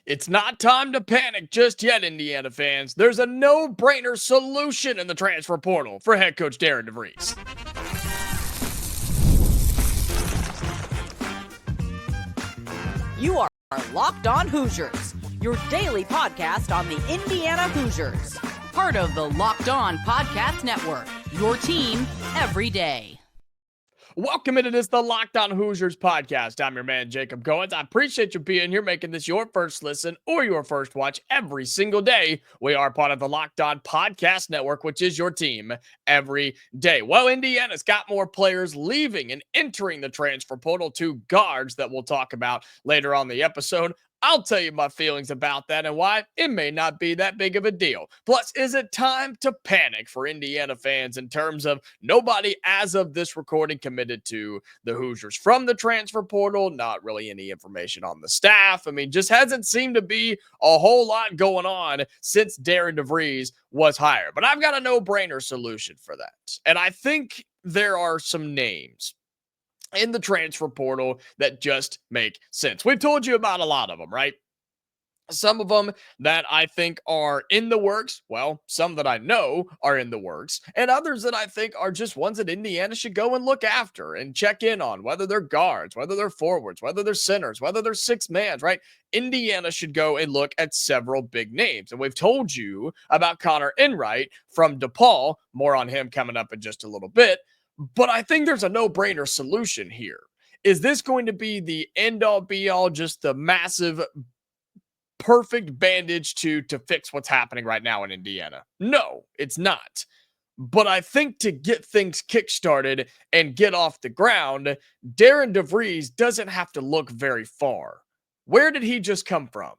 It's not time to panic just yet, Indiana fans. There's a no-brainer solution in the transfer portal for head coach Darian DeVries. You are Locked On Hoosiers, your daily podcast on the Indiana Hoosiers. Part of the Locked On Podcast Network, your team every day. Welcome into this, the Locked On Hoosiers podcast. I'm your man, Jacob Goins. I appreciate you being here, making this your first listen or your first watch every single day. We are part of the Locked On Podcast Network, which is your team every day. Well, Indiana's got more players leaving and entering the transfer portal, two guards that we'll talk about later on the episode. I'll tell you my feelings about that and why it may not be that big of a deal. Plus, is it time to panic for Indiana fans in terms of nobody as of this recording committed to the Hoosiers from the transfer portal? Not really any information on the staff. I mean, just hasn't seemed to be a whole lot going on since Darian DeVries was hired. But I've got a no-brainer solution for that. And I think there are some names in the transfer portal that just make sense. We've told you about a lot of them, right? Some of them that I think are in the works. Well, some that I know are in the works, and others that I think are just ones that Indiana should go and look after and check in on, whether they're guards, whether they're forwards, whether they're centers, whether they're six mans, right? Indiana should go and look at several big names. And we've told you about Connor Enright from DePaul. More on him coming up in just a little bit. But I think there's a no-brainer solution here. Is this going to be the end-all, be-all, just the massive, perfect bandage to fix what's happening right now in Indiana? No, it's not. But I think to get things kickstarted and get off the ground, Darian DeVries doesn't have to look very far. Where did he just come from?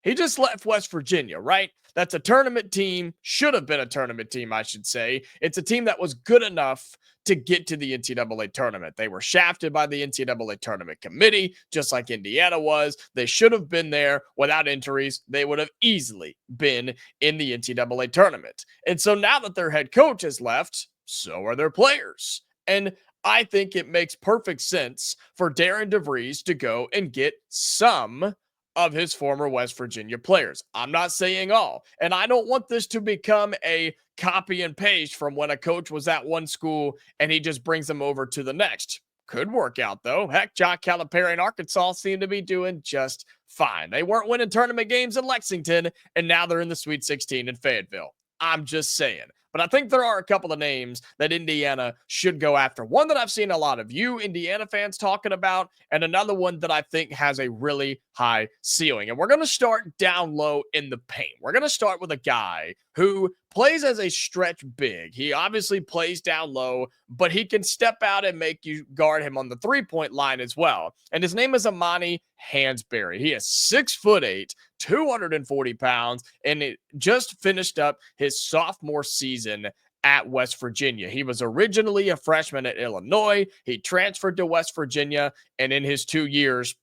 He just left West Virginia, right? That's a tournament team, should have been a tournament team, I should say. It's a team that was good enough to get to the NCAA tournament. They were shafted by the NCAA tournament committee, just like Indiana was. They should have been there without injuries. They would have easily been in the NCAA tournament. And so now that their head coach has left, so are their players. And I think it makes perfect sense for Darian DeVries to go and get some of his former West Virginia players. I'm not saying all, and I don't want this to become a copy and paste from when a coach was at one school and he just brings them over to the next. Could work out, though. Heck, John Calipari in Arkansas seem to be doing just fine. They weren't winning tournament games in Lexington, and now they're in the Sweet 16 in Fayetteville. I'm just saying. But I think there are a couple of names that Indiana should go after. One that I've seen a lot of you Indiana fans talking about, and another one that I think has a really high ceiling. And we're going to start down low in the paint. We're going to start with a guy who plays as a stretch big. He obviously plays down low, but he can step out and make you guard him on the three-point line as well. And his name is Amani Hansberry. He is 6'8", 240 pounds, and it just finished up his sophomore season at West Virginia. He was originally a freshman at Illinois. He transferred to West Virginia, and in his 2 years,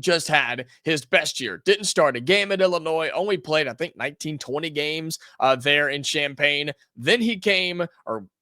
just had his best year. Didn't start a game at Illinois, only played, I think, 19, 20 games there in Champaign. Then he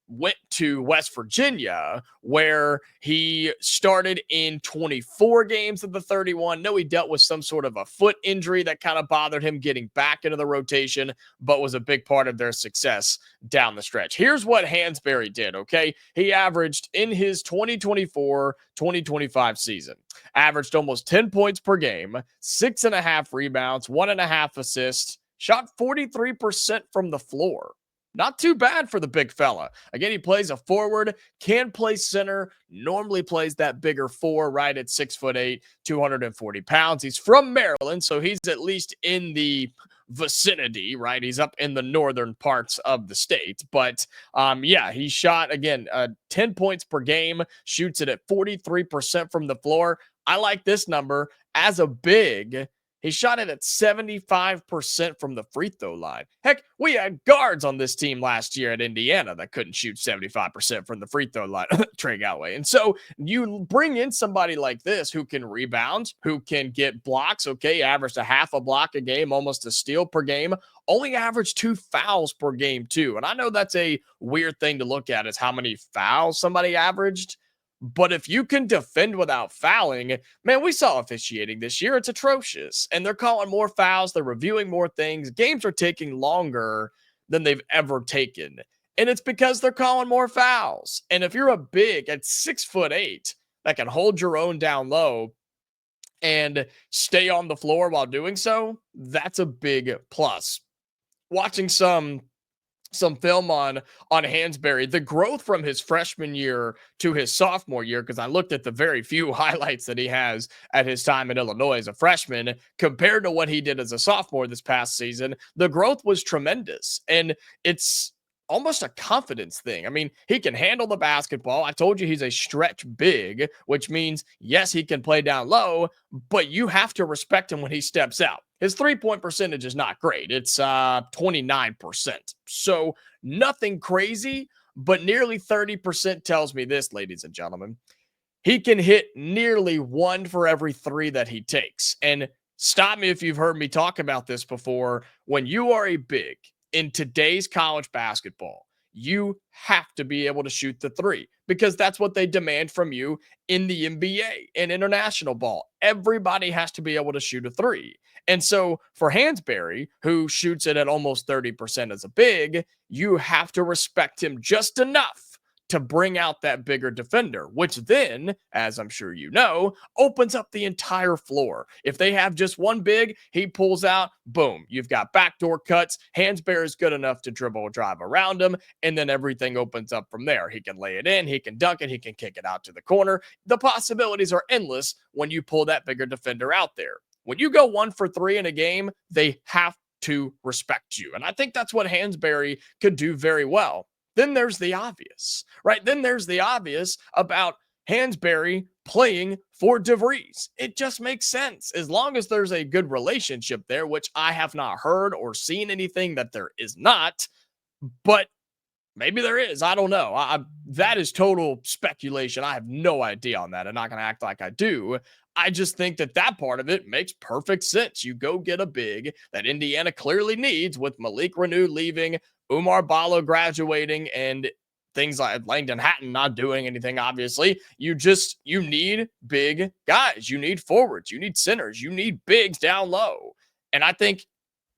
went to West Virginia, where he started in 24 games of the 31. No, he dealt with some sort of a foot injury that kind of bothered him getting back into the rotation, but was a big part of their success down the stretch. Here's what Hansberry did, okay? He averaged in his 2024-2025 season, averaged almost 10 points per game, 6.5 rebounds, 1.5 assists, shot 43% from the floor. Not too bad for the big fella. Again, he plays a forward, can play center, normally plays that bigger four, right at 6'8", 240 pounds. He's from Maryland, so he's at least in the vicinity, right? He's up in the northern parts of the state. But yeah, he shot, again, 10 points per game, shoots it at 43% from the floor. I like this number as a big. He shot it at 75% from the free throw line. Heck, we had guards on this team last year at Indiana that couldn't shoot 75% from the free throw line, Trey Galloway. And so you bring in somebody like this who can rebound, who can get blocks. Okay, averaged a half a block a game, almost a steal per game. Only averaged 2 fouls per game, too. And I know that's a weird thing to look at, is how many fouls somebody averaged. But if you can defend without fouling, man, we saw officiating this year. It's atrocious. And they're calling more fouls. They're reviewing more things. Games are taking longer than they've ever taken. And it's because they're calling more fouls. And if you're a big at 6'8" that can hold your own down low and stay on the floor while doing so, that's a big plus. Watching some film on Hansberry, the growth from his freshman year to his sophomore year, because I looked at the very few highlights that he has at his time in Illinois as a freshman compared to what he did as a sophomore this past season, the growth was tremendous. And it's almost a confidence thing. I mean, he can handle the basketball. I told you he's a stretch big, which means, yes, he can play down low, but you have to respect him when he steps out. His 3-point percentage is not great. It's 29%. So nothing crazy, but nearly 30% tells me this, ladies and gentlemen. He can hit nearly 1 for every 3 that he takes. And stop me if you've heard me talk about this before. When you are a big in today's college basketball, you have to be able to shoot the 3 because that's what they demand from you in the NBA and international ball. Everybody has to be able to shoot a 3. And so for Hansberry, who shoots it at almost 30% as a big, you have to respect him just enough to bring out that bigger defender, which then, as I'm sure you know, opens up the entire floor. If they have just one big, he pulls out, boom, you've got backdoor cuts. Hansberry is good enough to dribble or drive around him, and then everything opens up from there. He can lay it in, he can dunk it, he can kick it out to the corner. The possibilities are endless when you pull that bigger defender out there. When you go 1 for 3 in a game, they have to respect you. And I think that's what Hansberry could do very well. Then there's the obvious, right? Then there's the obvious about Hansberry playing for DeVries. It just makes sense as long as there's a good relationship there, which I have not heard or seen anything that there is not, but maybe there is. I don't know. That is total speculation. I have no idea on that. I'm not going to act like I do. I just think that part of it makes perfect sense. You go get a big that Indiana clearly needs with Malik Renew leaving, Umar Ballo graduating, and things like Langdon Hatton not doing anything, obviously. You need big guys. You need forwards. You need centers. You need bigs down low. And I think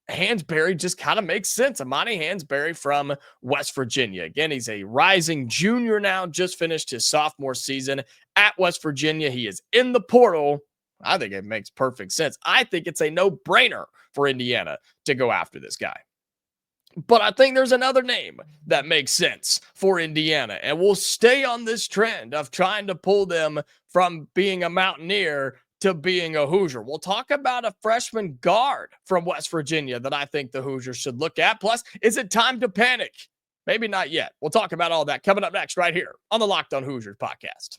Hansberry just kind of makes sense. Amani Hansberry from West Virginia. Again, he's a rising junior now, just finished his sophomore season at West Virginia. He is in the portal. I think it makes perfect sense. I think it's a no-brainer for Indiana to go after this guy. But I think there's another name that makes sense for Indiana, and we'll stay on this trend of trying to pull them from being a Mountaineer to being a Hoosier. We'll talk about a freshman guard from West Virginia that I think the Hoosiers should look at. Plus, is it time to panic? Maybe not yet. We'll talk about all that coming up next right here on the Locked On Hoosiers podcast.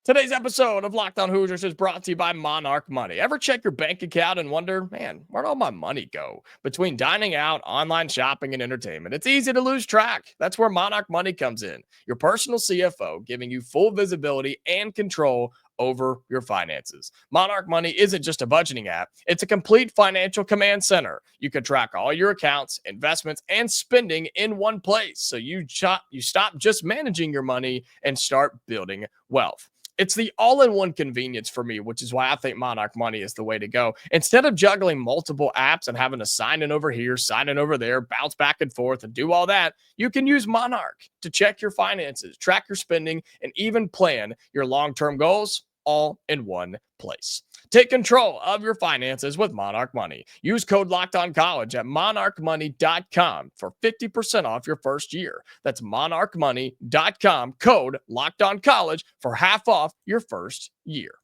Today's episode of Locked On Hoosiers is brought to you by Monarch Money. Ever check your bank account and wonder, man, where'd all my money go? Between dining out, online shopping, and entertainment, it's easy to lose track. That's where Monarch Money comes in. Your personal CFO, giving you full visibility and control over your finances. Monarch Money isn't just a budgeting app. It's a complete financial command center. You can track all your accounts, investments, and spending in one place. So you stop just managing your money and start building wealth. It's the all-in-one convenience for me, which is why I think Monarch Money is the way to go. Instead of juggling multiple apps and having to sign in over here, sign in over there, bounce back and forth, and do all that, you can use Monarch to check your finances, track your spending, and even plan your long-term goals all in one place. Take control of your finances with Monarch Money. Use code LOCKEDONCollege at monarchmoney.com for 50% off your first year. That's monarchmoney.com, code LOCKEDONCollege for half off your first year.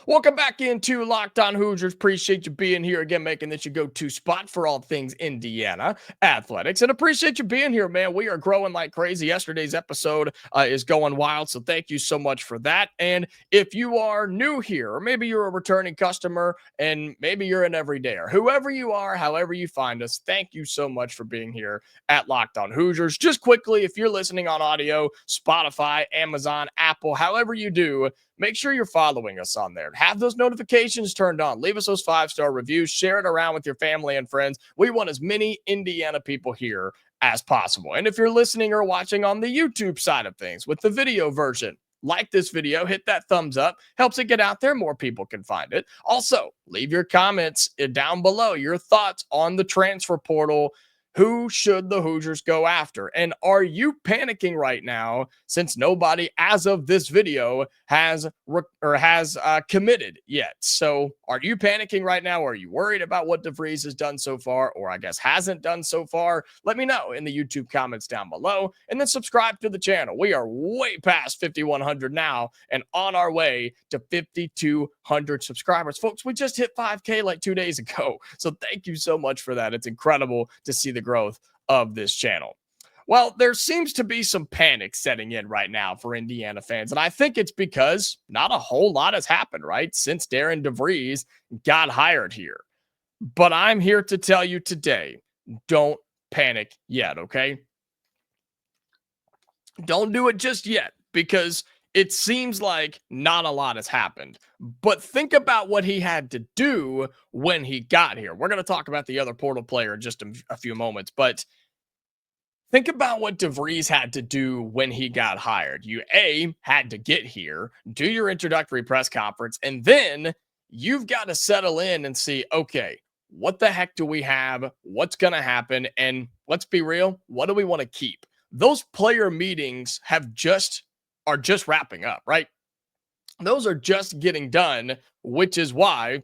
Welcome back into Locked On Hoosiers. Appreciate you being here again, making this your go-to spot for all things Indiana athletics. And appreciate you being here, man. We are growing like crazy. Yesterday's episode is going wild, so thank you so much for that. And if you are new here, or maybe you're a returning customer, and maybe you're an everydayer, whoever you are, however you find us, thank you so much for being here at Locked On Hoosiers. Just quickly, if you're listening on audio, Spotify, Amazon, Apple, however you do, make sure you're following us on there. alert. Have those notifications turned on. Leave us those 5-star reviews. Share it around with your family and friends. We want as many Indiana people here as possible. And if you're listening or watching on the YouTube side of things with the video version, like this video, hit that thumbs up, helps it get out there, more people can find it. Also, leave your comments down below, your thoughts on the transfer portal. Who should the Hoosiers go after? And are you panicking right now since nobody, as of this video, has committed yet? So are you panicking right now? Are you worried about what DeVries has done so far, or I guess hasn't done so far? Let me know in the YouTube comments down below, and then subscribe to the channel. We are way past 5,100 now and on our way to 5,200 subscribers. Folks, we just hit 5K like 2 days ago. So thank you so much for that. It's incredible to see the growth of this channel. Well, there seems to be some panic setting in right now for Indiana fans, and I think it's because not a whole lot has happened, right, since Darian DeVries got hired here. But I'm here to tell you today, don't panic yet, okay? Don't do it just yet, because it seems like not a lot has happened. But think about what he had to do when he got here. We're going to talk about the other portal player in just a few moments, but think about what DeVries had to do when he got hired. You, had to get here, do your introductory press conference, and then you've got to settle in and see, okay, what the heck do we have? What's going to happen? And let's be real, what do we want to keep? Those player meetings are just wrapping up, right? Those are just getting done, which is why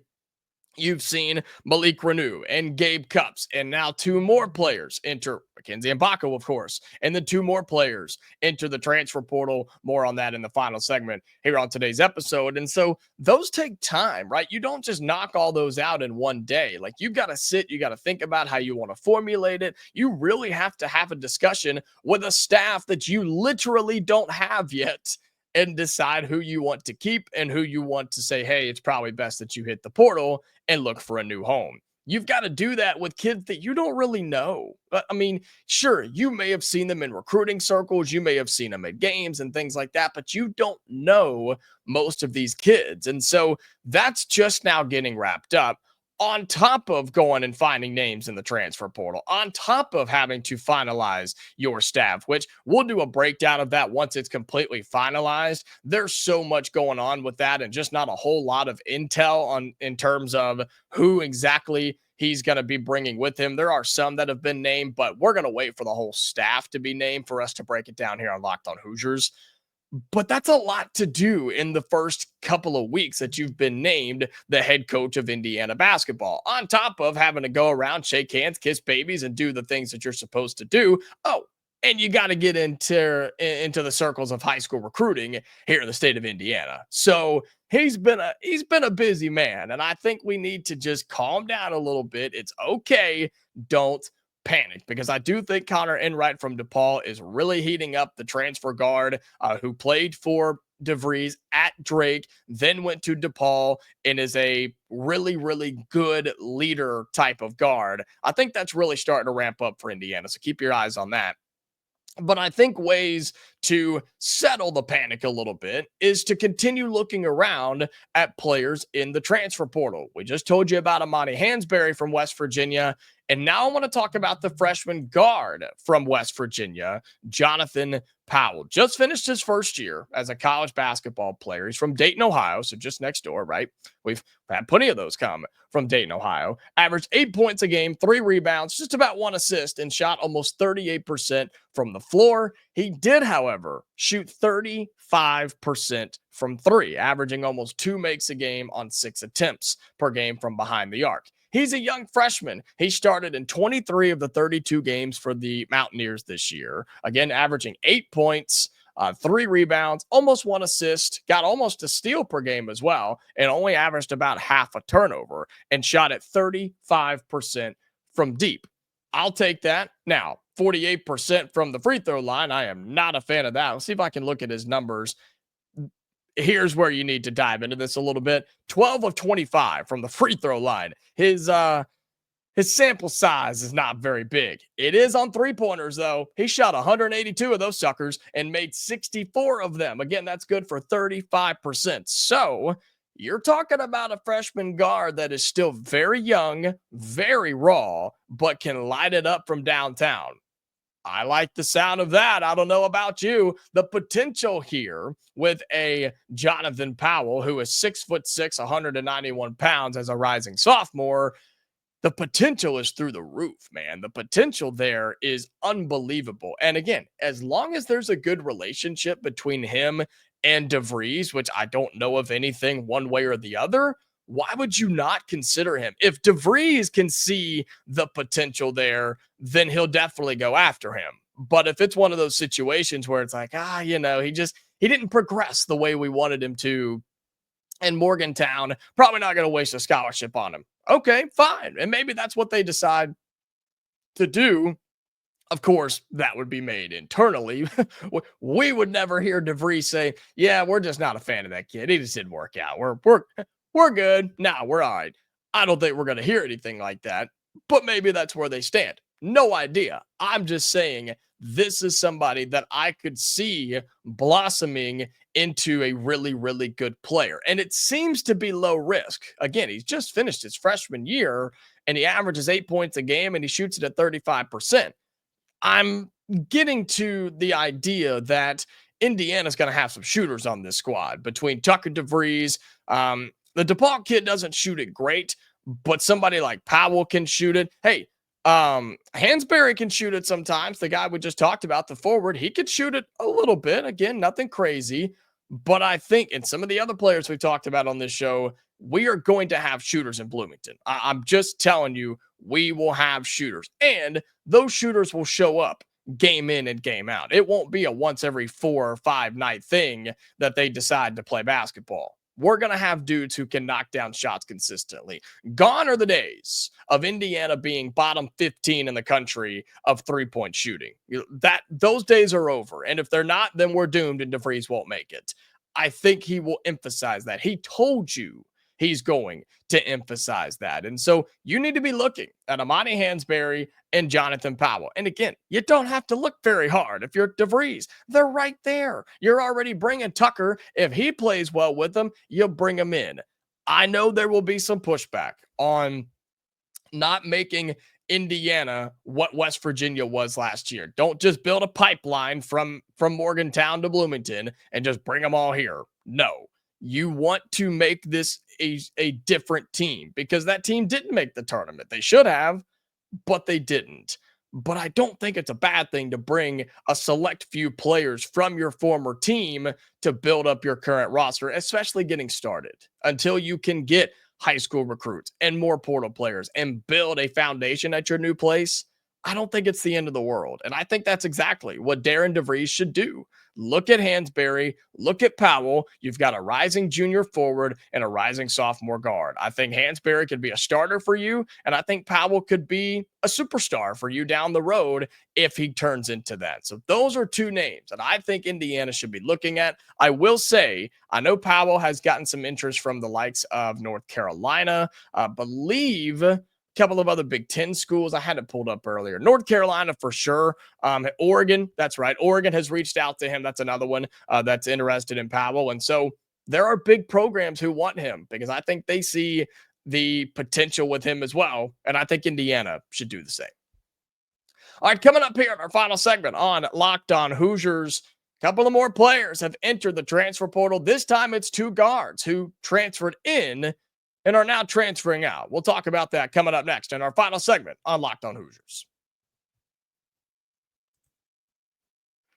you've seen Malik Renew and Gabe Cupps, and now 2 more players enter, Mackenzie Mbako, of course, and then 2 more players enter the transfer portal. More on that in the final segment here on today's episode. And so those take time, right? You don't just knock all those out in one day. Like, you got to sit, you got to think about how you want to formulate it. You really have to have a discussion with a staff that you literally don't have yet, and decide who you want to keep and who you want to say, hey, it's probably best that you hit the portal and look for a new home. You've got to do that with kids that you don't really know. I mean, sure, you may have seen them in recruiting circles, you may have seen them at games and things like that, but you don't know most of these kids. And so that's just now getting wrapped up, on top of going and finding names in the transfer portal, on top of having to finalize your staff, which we'll do a breakdown of that once it's completely finalized. There's so much going on with that, and just not a whole lot of intel in terms of who exactly he's going to be bringing with him. There are some that have been named, but we're going to wait for the whole staff to be named for us to break it down here on Locked On Hoosiers. But that's a lot to do in the first couple of weeks that you've been named the head coach of Indiana basketball, on top of having to go around, shake hands, kiss babies, and do the things that you're supposed to do. Oh, and you got to get into the circles of high school recruiting here in the state of Indiana. So he's been a busy man, and I think we need to just calm down a little bit. It's okay. Don't panic, because I do think Connor Enright from DePaul is really heating up, the transfer guard who played for DeVries at Drake, then went to DePaul, and is a really, really good leader type of guard. I think that's really starting to ramp up for Indiana, so keep your eyes on that. But I think ways to settle the panic a little bit is to continue looking around at players in the transfer portal. We just told you about Amani Hansberry from West Virginia. And now I want to talk about the freshman guard from West Virginia, Jonathan Powell. Just finished his first year as a college basketball player. He's from Dayton, Ohio, so just next door, right? We've had plenty of those come from Dayton, Ohio. Averaged 8 points a game, 3 rebounds, just about 1 assist, and shot almost 38% from the floor. He did, however, shoot 35% from 3, averaging almost 2 makes a game on 6 attempts per game from behind the arc. He's a young freshman. He started in 23 of the 32 games for the Mountaineers this year. Again, averaging 8 points, 3 rebounds, almost 1 assist, got almost a steal per game as well, and only averaged about half a turnover, and shot at 35% from deep. I'll take that. Now, 48% from the free throw line. I am not a fan of that. Let's see if I can look at his numbers. Here's where you need to dive into this a little bit. 12 of 25 from the free throw line. His sample size is not very big. It is on 3-pointers, though. He shot 182 of those suckers and made 64 of them. Again, that's good for 35%. So you're talking about a freshman guard that is still very young, very raw, but can light it up from downtown. I like the sound of that. I don't know about you. The potential here with a Jonathan Powell, who is 6'6", 191 pounds as a rising sophomore, the potential is through the roof, man. The potential there is unbelievable. And again, as long as there's a good relationship between him and DeVries, which I don't know of anything one way or the other, why would you not consider him? If DeVries can see the potential there, then he'll definitely go after him. But if it's one of those situations where it's like, he didn't progress the way we wanted him to, and Morgantown, probably not going to waste a scholarship on him. Okay, fine. And maybe that's what they decide to do. Of course, that would be made internally. We would never hear DeVries say, "Yeah, we're just not a fan of that kid. He just didn't work out. We're good. Nah, we're all right." I don't think we're going to hear anything like that, but maybe that's where they stand. No idea. I'm just saying this is somebody that I could see blossoming into a really, really good player. And it seems to be low risk. Again, he's just finished his freshman year and he averages 8 points a game and he shoots it at 35%. I'm getting to the idea that Indiana's going to have some shooters on this squad between Tucker DeVries. The DePaul kid doesn't shoot it great, but somebody like Powell can shoot it. Hey, Hansberry can shoot it sometimes. The guy we just talked about, the forward, he could shoot it a little bit. Again, nothing crazy. But I think, and some of the other players we've talked about on this show, we are going to have shooters in Bloomington. I'm just telling you, we will have shooters. And those shooters will show up game in and game out. It won't be a once every 4 or 5 night thing that they decide to play basketball. We're going to have dudes who can knock down shots consistently. Gone are the days of Indiana being bottom 15 in the country of 3-point shooting. Those days are over. And if they're not, then we're doomed and DeVries won't make it. I think he will emphasize that. He told you he's going to emphasize that. And so you need to be looking at Amani Hansberry and Jonathan Powell. And again, you don't have to look very hard. If you're DeVries, they're right there. You're already bringing Tucker. If he plays well with them, you'll bring him in. I know there will be some pushback on not making Indiana what West Virginia was last year. Don't just build a pipeline from Morgantown to Bloomington and just bring them all here. No. You want to make this a different team because that team didn't make the tournament. They should have, but they didn't. But I don't think it's a bad thing to bring a select few players from your former team to build up your current roster, especially getting started until you can get high school recruits and more portal players and build a foundation at your new place. I don't think it's the end of the world. And I think that's exactly what Darian DeVries should do. Look at Hansberry, look at Powell. You've got a rising junior forward and a rising sophomore guard. I think Hansberry could be a starter for you, and I think Powell could be a superstar for you down the road if he turns into that. So those are two names that I think Indiana should be looking at. I will say, I know Powell has gotten some interest from the likes of North Carolina, believe couple of other Big Ten schools. I had it pulled up earlier. North Carolina for sure. Oregon, that's right. Oregon has reached out to him. That's another one that's interested in Powell. And so there are big programs who want him because I think they see the potential with him as well. And I think Indiana should do the same. All right, coming up here in our final segment on Locked On Hoosiers, a couple of more players have entered the transfer portal. This time it's 2 guards who transferred in and are now transferring out. We'll talk about that coming up next in our final segment on Locked On Hoosiers.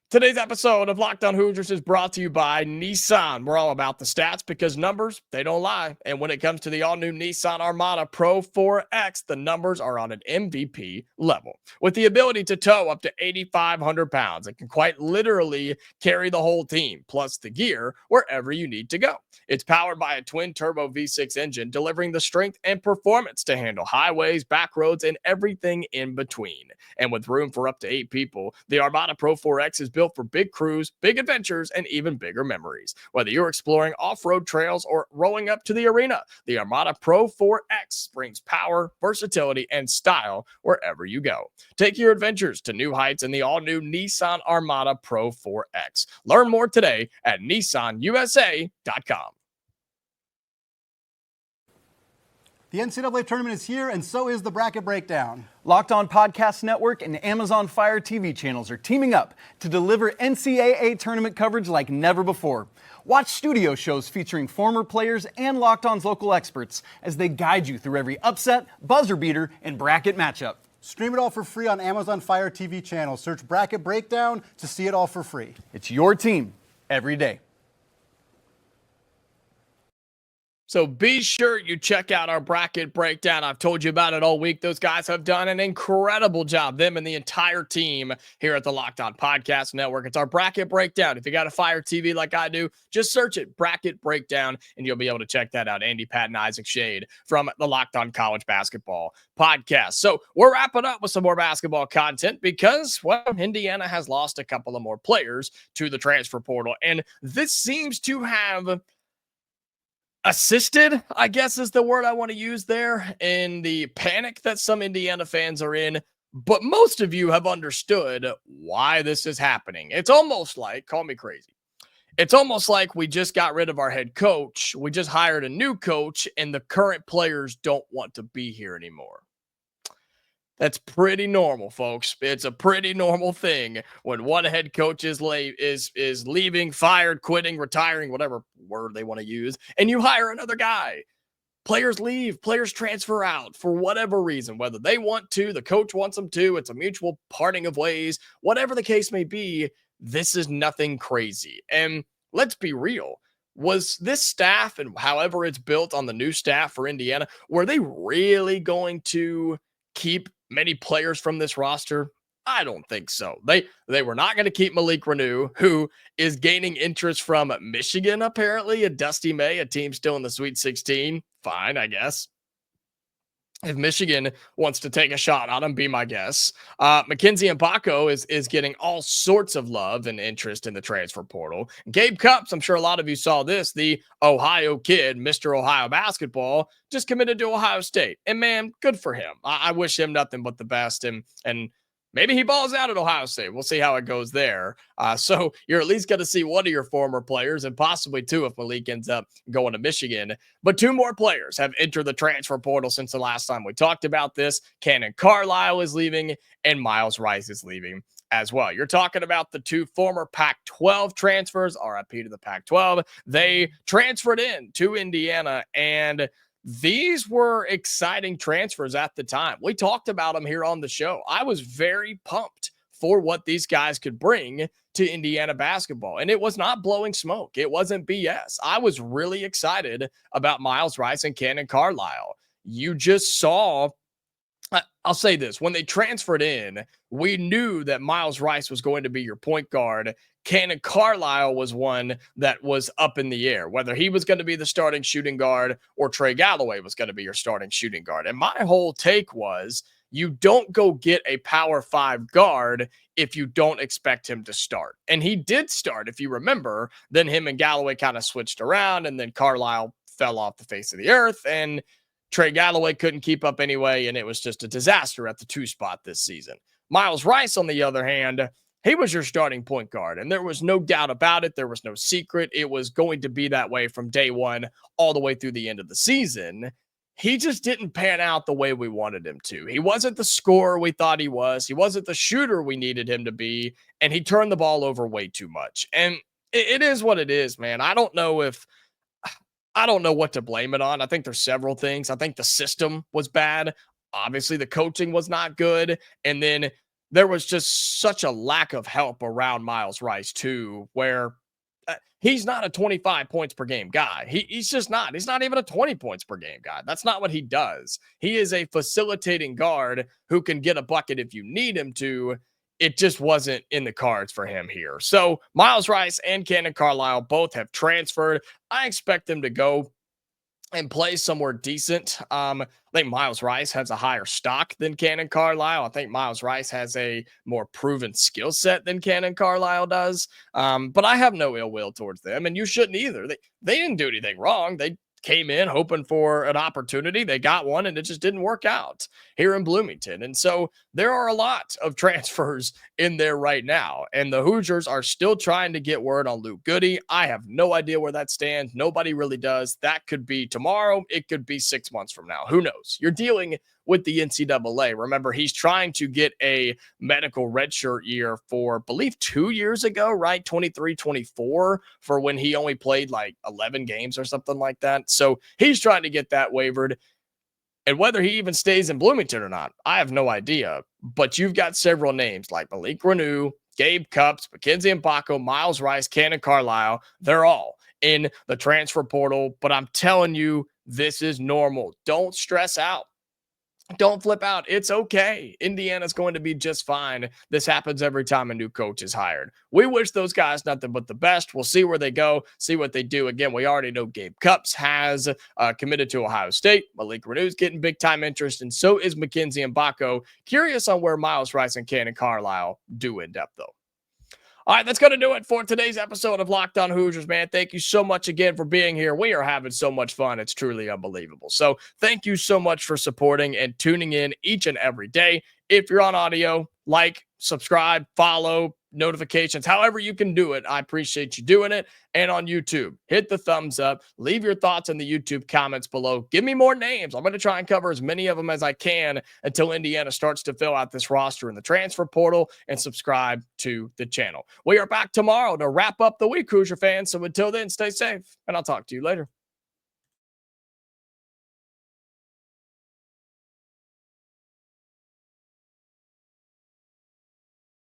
Today's episode of Locked On Hoosiers is brought to you by Nissan. We're all about the stats because numbers, they don't lie. And when it comes to the all-new Nissan Armada Pro 4X, the numbers are on an MVP level. With the ability to tow up to 8,500 pounds, it can quite literally carry the whole team, plus the gear, wherever you need to go. It's powered by a twin-turbo V6 engine, delivering the strength and performance to handle highways, back roads, and everything in between. And with room for up to 8 people, the Armada Pro 4X is built for big crews, big adventures, and even bigger memories. Whether you're exploring off-road trails or rolling up to the arena, the Armada Pro 4X brings power, versatility, and style wherever you go. Take your adventures to new heights in the all-new Nissan Armada Pro 4X. Learn more today at nissanusa.com. The NCAA tournament is here, and so is the Bracket Breakdown. Locked On Podcast Network and Amazon Fire TV channels are teaming up to deliver NCAA tournament coverage like never before. Watch studio shows featuring former players and Locked On's local experts as they guide you through every upset, buzzer beater, and bracket matchup. Stream it all for free on Amazon Fire TV channel. Search Bracket Breakdown to see it all for free. It's your team every day. So be sure you check out our bracket breakdown. I've told you about it all week. Those guys have done an incredible job, them and the entire team here at the Locked On Podcast Network. It's our bracket breakdown. If you got a Fire TV like I do, just search it, bracket breakdown, and you'll be able to check that out. Andy, Pat, and Isaac Shade from the Locked On College Basketball Podcast. So we're wrapping up with some more basketball content because, well, Indiana has lost a couple of more players to the transfer portal. And this seems to have assisted, I guess is the word I want to use there, in the panic that some Indiana fans are in. But most of you have understood why this is happening. It's almost like, call me crazy, it's almost like we just got rid of our head coach. We just hired a new coach, and the current players don't want to be here anymore. That's pretty normal, folks. It's a pretty normal thing when one head coach is leaving, fired, quitting, retiring, whatever word they want to use, and you hire another guy. Players leave, players transfer out for whatever reason, whether they want to, the coach wants them to, it's a mutual parting of ways, whatever the case may be. This is nothing crazy. And let's be real. Was this staff, and however it's built on the new staff for Indiana, were they really going to keep many players from this roster? I don't think so. They were not going to keep Malik Renew, who is gaining interest from Michigan, apparently, a Dusty May, a team still in the Sweet 16. Fine, I guess. If Michigan wants to take a shot on him, be my guess. Mackenzie Mpako is getting all sorts of love and interest in the transfer portal. Gabe Cupps, I'm sure a lot of you saw this, the Ohio kid, Mr. Ohio basketball, just committed to Ohio State. And man, good for him. I wish him nothing but the best. And maybe he balls out at Ohio State. We'll see how it goes there. So you're at least going to see one of your former players, and possibly two if Malik ends up going to Michigan. But two more players have entered the transfer portal since the last time we talked about this. Cannon Carlisle is leaving, and Miles Rice is leaving as well. You're talking about the two former Pac-12 transfers, RIP to the Pac-12. They transferred in to Indiana, and these were exciting transfers at the time. We talked about them here on the show. I was very pumped for what these guys could bring to Indiana basketball. And it was not blowing smoke. It wasn't BS. I was really excited about Miles Rice and Cannon Carlisle. You just saw, I'll say this, when they transferred in, we knew that Miles Rice was going to be your point guard. Cannon Carlisle was one that was up in the air, whether he was going to be the starting shooting guard or Trey Galloway was going to be your starting shooting guard. And my whole take was, you don't go get a Power 5 guard if you don't expect him to start. And he did start, if you remember. Then him and Galloway kind of switched around, and then Carlisle fell off the face of the earth, and Trey Galloway couldn't keep up anyway, and it was just a disaster at the 2 spot this season. Miles Rice, on the other hand, he was your starting point guard, and there was no doubt about it. There was no secret. It was going to be that way from day one all the way through the end of the season. He just didn't pan out the way we wanted him to. He wasn't the scorer we thought he was. He wasn't the shooter we needed him to be, and he turned the ball over way too much. And it is what it is, man. I don't know what to blame it on. I think there's several things. I think the system was bad. Obviously, the coaching was not good. And then there was just such a lack of help around Miles Rice, too, where he's not a 25 points per game guy. He's just not. He's not even a 20 points per game guy. That's not what he does. He is a facilitating guard who can get a bucket if you need him to. It just wasn't in the cards for him here. So Miles Rice and Cannon Carlisle both have transferred. I expect them to go and play somewhere decent. I think Miles Rice has a higher stock than Cannon Carlisle. I think Miles Rice has a more proven skill set than Cannon Carlisle does. But I have no ill will towards them, and you shouldn't either. They didn't do anything wrong. They came in hoping for an opportunity. They got one and it just didn't work out here in Bloomington. And so there are a lot of transfers in there right now. And the Hoosiers are still trying to get word on Luke Goody. I have no idea where that stands. Nobody really does. That could be tomorrow. It could be 6 months from now. Who knows? You're dealing with the NCAA. Remember, he's trying to get a medical redshirt year for, I believe, 2 years ago, right? 23, 24 for when he only played like 11 games or something like that. So he's trying to get that wavered. And whether he even stays in Bloomington or not, I have no idea. But you've got several names like Malik Renew, Gabe Cupps, Mackenzie Mbako, Miles Rice, Cannon Carlisle. They're all in the transfer portal. But I'm telling you, this is normal. Don't stress out. Don't flip out. It's okay. Indiana's going to be just fine. This happens every time a new coach is hired. We wish those guys nothing but the best. We'll see where they go, see what they do. Again, we already know Gabe Cupps has committed to Ohio State. Malik Renew's getting big-time interest, and so is Mackenzie Mbako. Curious on where Miles Rice and Cannon Carlisle do end up, though. All right, that's going to do it for today's episode of Locked On Hoosiers, man. Thank you so much again for being here. We are having so much fun. It's truly unbelievable. So thank you so much for supporting and tuning in each and every day. If you're on audio, like, subscribe, follow, notifications, however you can do it. I appreciate you doing it. And on YouTube, hit the thumbs up. Leave your thoughts in the YouTube comments below. Give me more names. I'm going to try and cover as many of them as I can until Indiana starts to fill out this roster in the transfer portal, and subscribe to the channel. We are back tomorrow to wrap up the week, Hoosier fans. So until then, stay safe, and I'll talk to you later.